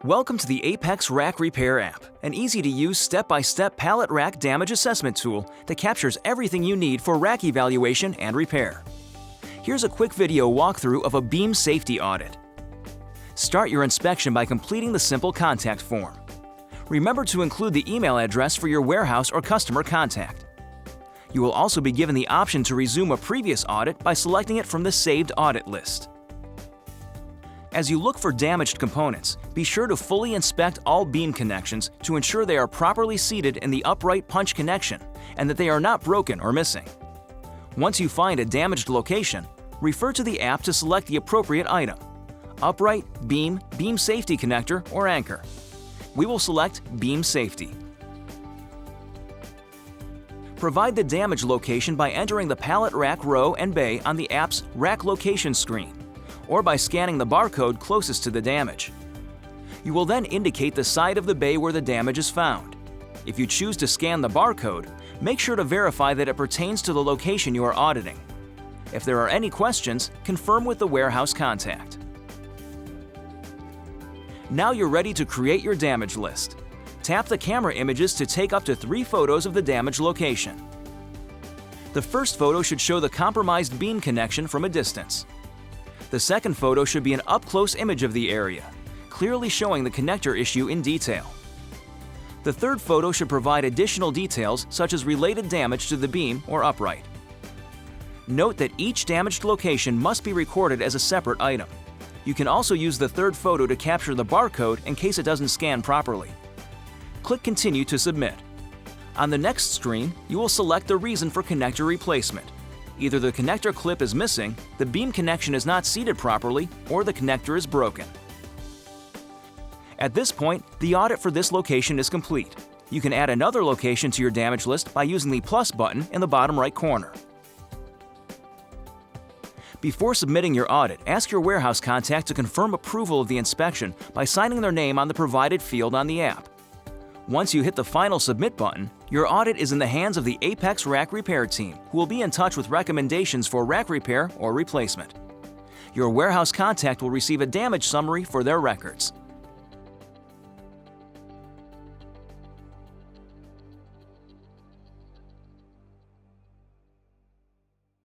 Welcome to the Apex Rack Repair app, an easy-to-use step-by-step pallet rack damage assessment tool that captures everything you need for rack evaluation and repair. Here's a quick video walkthrough of a beam safety audit. Start your inspection by completing the simple contact form. Remember to include the email address for your warehouse or customer contact. You will also be given the option to resume a previous audit by selecting it from the saved audit list. As you look for damaged components, be sure to fully inspect all beam connections to ensure they are properly seated in the upright punch connection and that they are not broken or missing. Once you find a damaged location, refer to the app to select the appropriate item: upright, beam, beam safety connector, or anchor. We will select beam safety. Provide the damage location by entering the pallet rack row and bay on the app's rack location screen, or by scanning the barcode closest to the damage. You will then indicate the side of the bay where the damage is found. If you choose to scan the barcode, make sure to verify that it pertains to the location you are auditing. If there are any questions, confirm with the warehouse contact. Now you're ready to create your damage list. Tap the camera images to take up to 3 photos of the damage location. The first photo should show the compromised beam connection from a distance. The second photo should be an up-close image of the area, clearly showing the connector issue in detail. The third photo should provide additional details such as related damage to the beam or upright. Note that each damaged location must be recorded as a separate item. You can also use the third photo to capture the barcode in case it doesn't scan properly. Click Continue to submit. On the next screen, you will select the reason for connector replacement. Either the connector clip is missing, the beam connection is not seated properly, or the connector is broken. At this point, the audit for this location is complete. You can add another location to your damage list by using the plus button in the bottom right corner. Before submitting your audit, ask your warehouse contact to confirm approval of the inspection by signing their name on the provided field on the app. Once you hit the final Submit button, your audit is in the hands of the Apex Rack Repair team, who will be in touch with recommendations for rack repair or replacement. Your warehouse contact will receive a damage summary for their records.